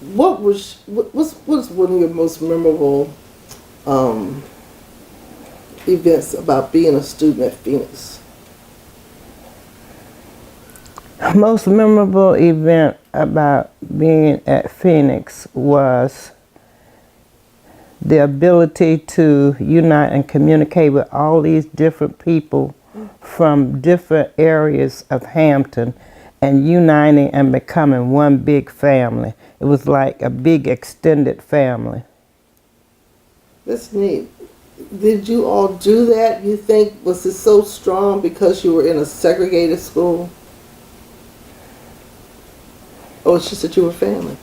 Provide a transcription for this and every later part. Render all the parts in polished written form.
what's one of your most memorable um, events about being a student at Phoenix? Most memorable event about being at Phoenix was the ability to unite and communicate with all these different people from different areas of Hampton and uniting and becoming one big family. It was like a big extended family. That's neat. Did you all do that? You think was it so strong because you were in a segregated school? Or it's just that you were family?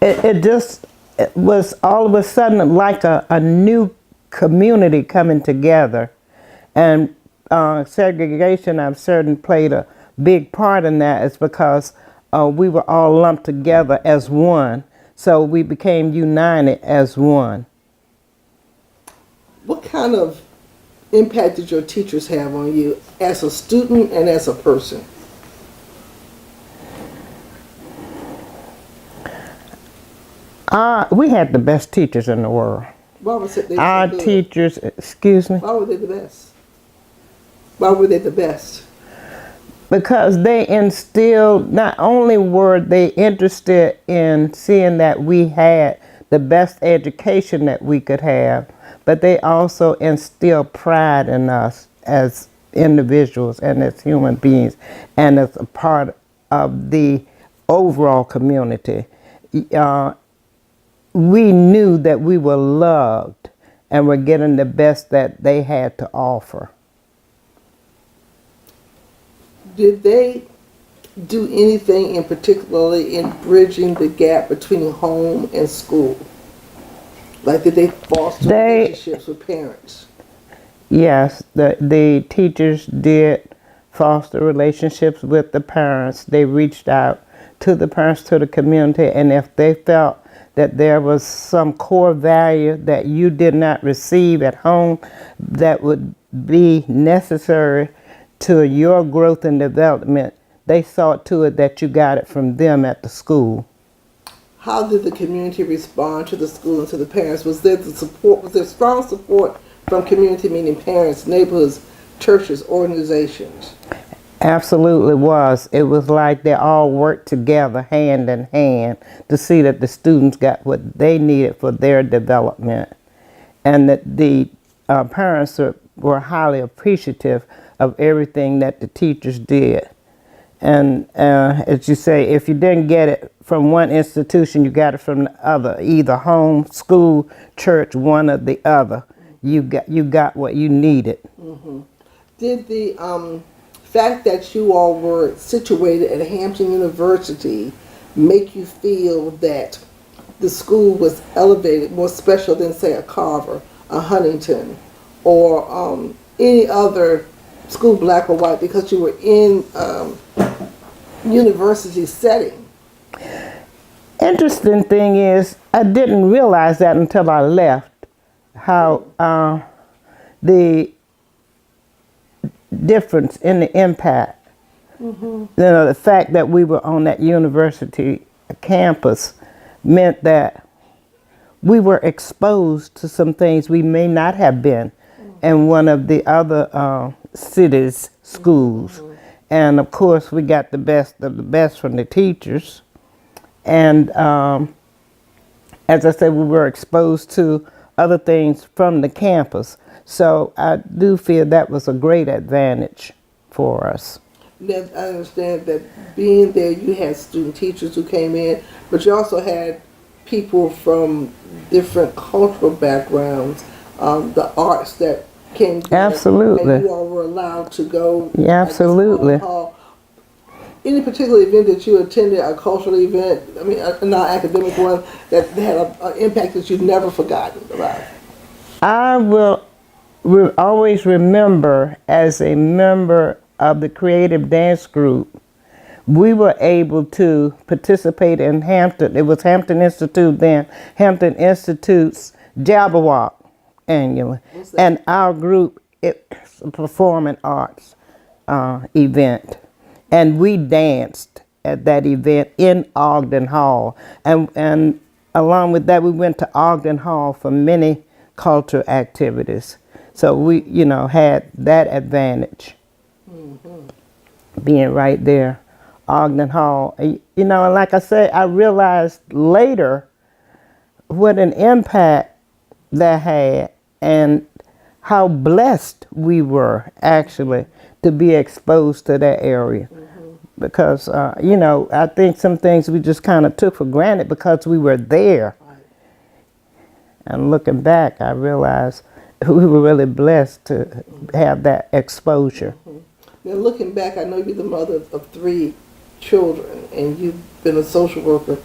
It was all of a sudden like a new community coming together. And segregation, I've certainly played a big part in that, is because we were all lumped together as one. So we became united as one. What kind of impact did your teachers have on you as a student and as a person? We had the best teachers in the world. Why was it they Our so good? teachers, excuse me, Why were they the best? Why were they the best? because they instilled, not only were they interested in seeing that we had the best education that we could have, but they also instilled pride in us as individuals and as human beings and as a part of the overall community. We knew that we were loved and were getting the best that they had to offer. Did they do anything in particularly in bridging the gap between home and school? Like did they foster relationships with parents? Yes, the teachers did foster relationships with the parents. They reached out to the parents, to the community, and if they felt that there was some core value that you did not receive at home that would be necessary to your growth and development, they saw to it that you got it from them at the school. How did the community respond to the school and to the parents? Was there the support? Was there strong support from community, meaning parents, neighborhoods, churches, organizations? Absolutely was. It was like they all worked together hand in hand to see that the students got what they needed for their development, and that the parents were highly appreciative of everything that the teachers did. And as you say, if you didn't get it from one institution, you got it from the other, either home, school, church, one or the other. You got what you needed. Mm-hmm. Did the fact that you all were situated at Hampton University make you feel that the school was elevated, more special than, say, a Carver, a Huntington, or any other school, black or white, because you were in university setting? Interesting thing is, I didn't realize that until I left, how the difference in the impact. Mm-hmm. You know, the fact that we were on that university campus meant that we were exposed to some things we may not have been in one of the other cities' schools. Mm-hmm. And of course, we got the best of the best from the teachers. And as I said, we were exposed to other things from the campus. So I do feel that was a great advantage for us. I understand that being there, you had student teachers who came in, but you also had people from different cultural backgrounds, the arts that came together. Absolutely. And you all were allowed to go. Yeah, absolutely. Any particular event that you attended, a cultural event, I mean, a non-academic one, that had an impact that you've never forgotten about? I will always remember, as a member of the creative dance group, we were able to participate in Hampton. It was Hampton Institute then, Hampton Institute's Jabberwock annually. And our group, it's a performing arts event. And we danced at that event in Ogden Hall. And along with that, we went to Ogden Hall for many cultural activities. So we, had that advantage, being right there, Ogden Hall. And like I said, I realized later what an impact that had and how blessed we were actually to be exposed to that area. Because, I think some things we just kind of took for granted because we were there. Right. And looking back, I realized we were really blessed to have that exposure. Now, looking back, I know you're the mother of 3 children, and you've been a social worker.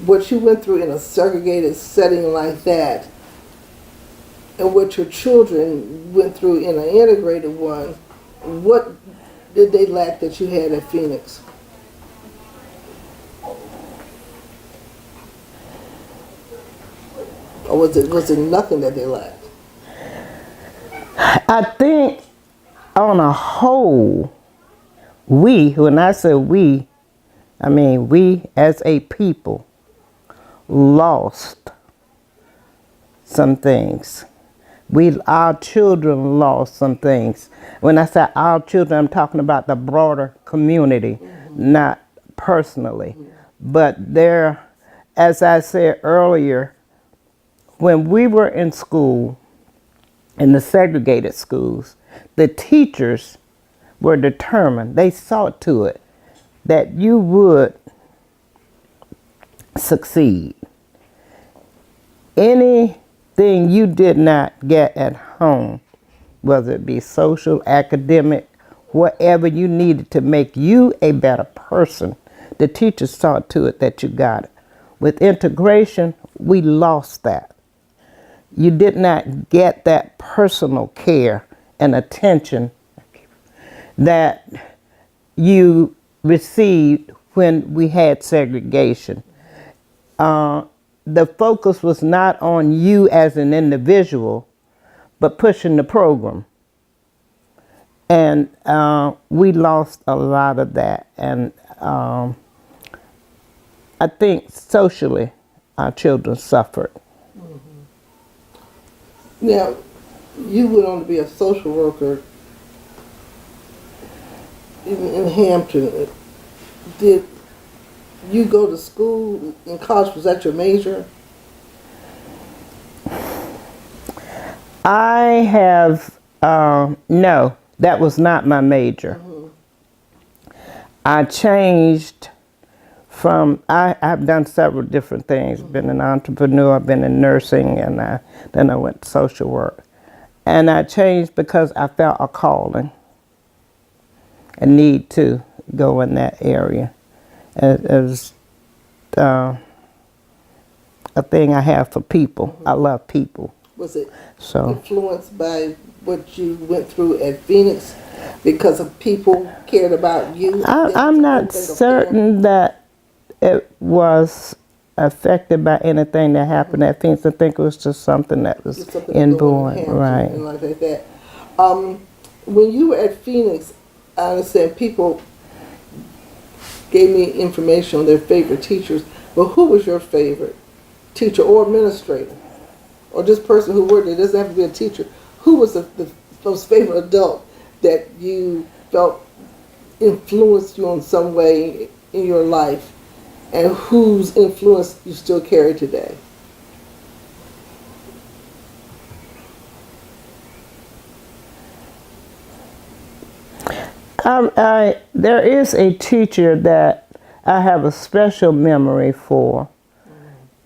What you went through in a segregated setting like that, and what your children went through in an integrated one, what did they lack that you had at Phoenix? Or was it nothing that they lacked? I think on a whole, when I say we, I mean we as a people lost some things. Our children lost some things. When I say our children, I'm talking about the broader community, not personally. But there, as I said earlier, when we were in school, in the segregated schools, the teachers were determined, they saw to it, that you would succeed. Anything you did not get at home, whether it be social, academic, whatever you needed to make you a better person, the teachers saw to it that you got it. With integration, we lost that. You did not get that personal care and attention that you received when we had segregation. The focus was not on you as an individual, but pushing the program. And we lost a lot of that. And I think socially, our children suffered. Now, you went on to be a social worker in Hampton. Did you go to school in college? Was that your major? No, that was not my major. I changed I've done several different things. Been an entrepreneur, been in nursing, and then I went to social work. And I changed because I felt a calling, a need to go in that area. It was a thing I have for people. I love people. Was it So influenced by what you went through at Phoenix because of people cared about you? I'm not certain that it was affected by anything that happened at Phoenix. I think it was just something that was inborn, right? And like that. When you were at Phoenix, I understand people gave me information on their favorite teachers, but who was your favorite teacher or administrator? Or just person who worked there? It doesn't have to be a teacher. Who was the most favorite adult that you felt influenced you in some way in your life, and whose influence you still carry today? There is a teacher that I have a special memory for,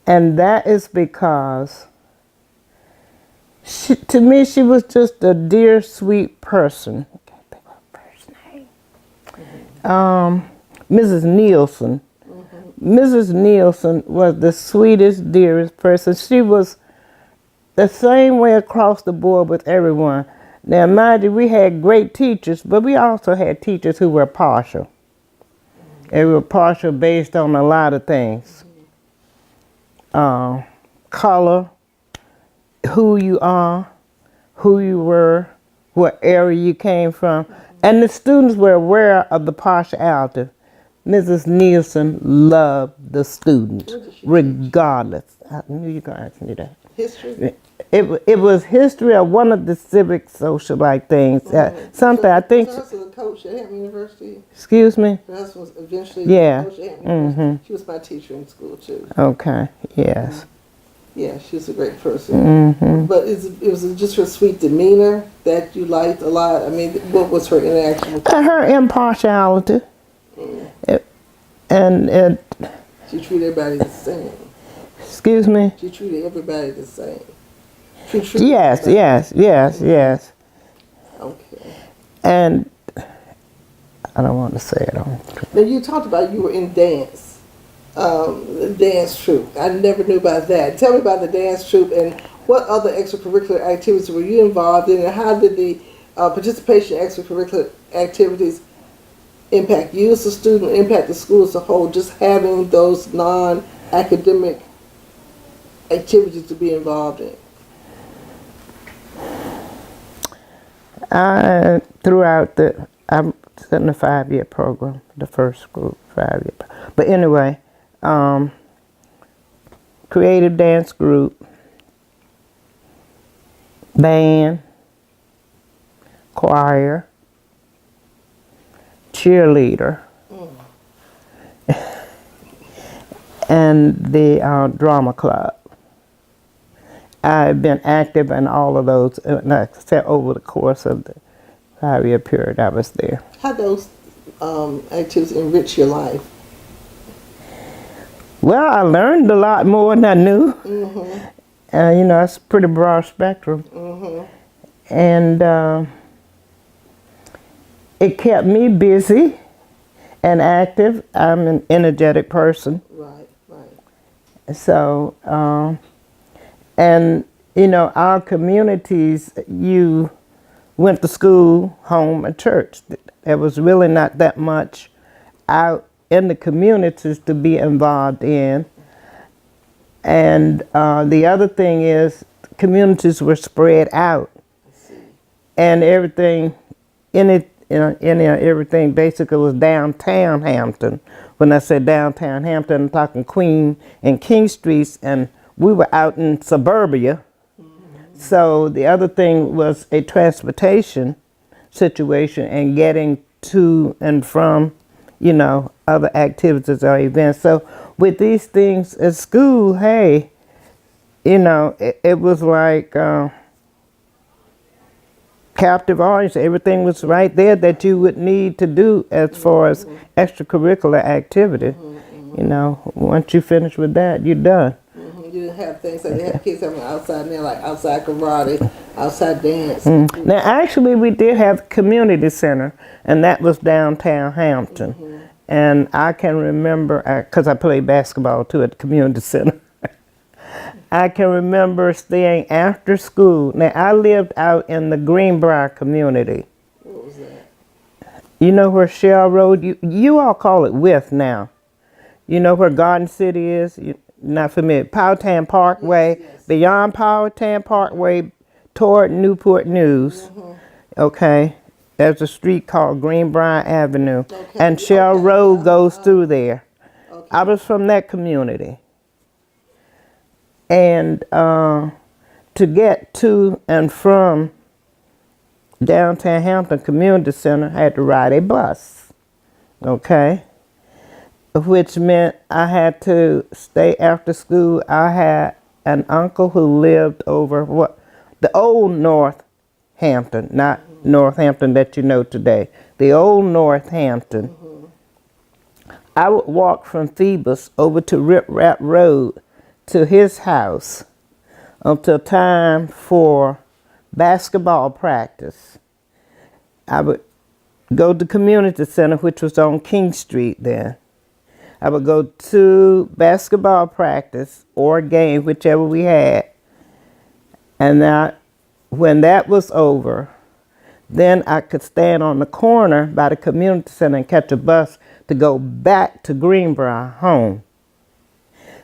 and that is because to me, she was just a dear, sweet person. I can't think of her first name. Mrs. Nielsen. Mrs. Nielsen was the sweetest, dearest person. She was the same way across the board with everyone. Now, mind you, we had great teachers, but we also had teachers who were partial. They were partial based on a lot of things. Color, who you are, who you were, what area you came from. And the students were aware of the partiality. Mrs. Nielsen loved the students, What did she teach? regardless. I knew you were going to ask me that. History? It was history or one of the civic social like things. Something I think. So her husband was a coach at Hampton University. Excuse me. Her husband was eventually Yeah. a coach at Hampton University. She was my teacher in school too. Okay. Yes. Yeah, she was a great person. But it was just her sweet demeanor that you liked a lot. I mean, what was her interaction with you? Her impartiality. And She treated everybody the same. excuse me. She treated everybody the same. She treated Yes. everybody- Yes. Okay. And I don't want to say it on. Now you talked about you were in dance, dance troupe. I never knew about that. Tell me about the dance troupe and what other extracurricular activities were you involved in, and how did the participation in extracurricular activities impact you as a student, impact the school as a whole? Just having those non-academic activities to be involved in. I'm in the 5-year program, the first group, 5-year. But anyway, creative dance group, band, choir, cheerleader, and the drama club. I've been active in all of those, like I said, over the course of the 5-year period I was there. How those activities enrich your life? Well, I learned a lot more than I knew. You know, it's a pretty broad spectrum. And it kept me busy and active. I'm an energetic person. Right. So, and you know, our communities, you went to school, home, and church. There was really not that much out in the communities to be involved in. And the other thing is, communities were spread out, and everything everything basically was downtown Hampton. When I say downtown Hampton, I'm talking Queen and King Streets, and we were out in suburbia. So the other thing was a transportation situation and getting to and from, you know, other activities or events. So with these things at school, hey, you know, it was like captive audience. Everything was right there that you would need to do as far as extracurricular activity. You know, once you finish with that, you're done. You didn't have things like they have kids having outside now, like outside karate, outside dance. Now, actually, we did have community center, and that was downtown Hampton. And I can remember, because I played basketball too at the community center. I can remember staying after school. Now, I lived out in the Greenbrier community. What was that? You know where Shell Road, you all call it With now. You know where Garden City is? You're not familiar. Powhatan Parkway, Yes. beyond Powhatan Parkway toward Newport News. Okay. There's a street called Greenbrier Avenue. And Shell Road goes through there. I was from that community. And to get to and from downtown Hampton Community Center, I had to ride a bus, okay? Which meant I had to stay after school. I had an uncle who lived over the old Northampton, not Northampton that you know today, the old Northampton. I would walk from Phoebus over to Rip Rap Road to his house until time for basketball practice. I would go to community center, which was on King Street then. I would go to basketball practice or game, whichever we had. And when that was over, then I could stand on the corner by the community center and catch a bus to go back to Greenbrier home.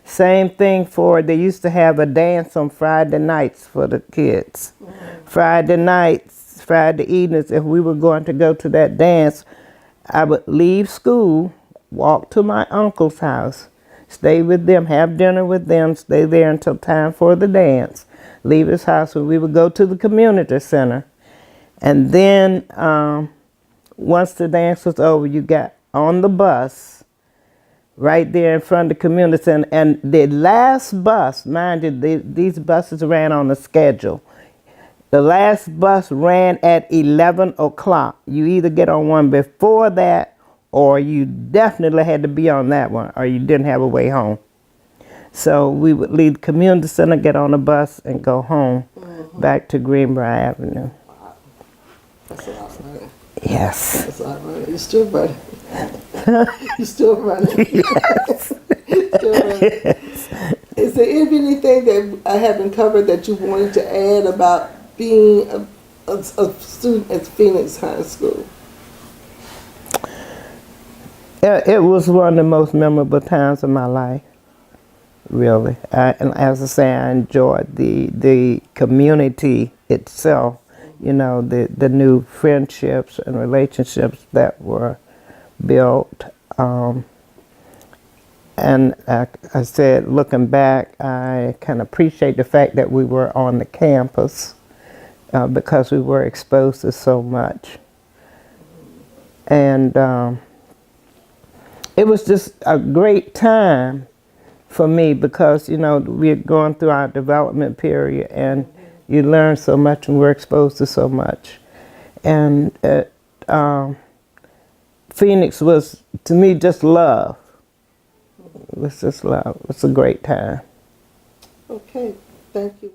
Same thing they used to have a dance on Friday nights for the kids. Friday nights, Friday evenings, if we were going to go to that dance, I would leave school walk to my uncle's house, stay with them, have dinner with them, stay there until time for the dance, leave his house, and we would go to the community center. And then once the dance was over, you got on the bus right there in front of the community center. And the last bus, mind you, these buses ran on a schedule. The last bus ran at 11 o'clock. You either get on one before that, or you definitely had to be on that one, or you didn't have a way home. So we would leave the community center, get on the bus, and go home back to Greenbrier Avenue. That's a lot of money. Yes. That's a lot of money. You're still running. You're still running. Yes. Still running. Yes. Is there anything that I haven't covered that you wanted to add about being a student at Phoenix High School? It was one of the most memorable times of my life, really. And as I say, I enjoyed the community itself, you know, the new friendships and relationships that were built. And I said, looking back, I can appreciate the fact that we were on the campus because we were exposed to so much. And it was just a great time for me because, you know, we're going through our development period and you learn so much and we're exposed to so much. And Phoenix was, to me, just love. It was just love. It was a great time. Okay, thank you.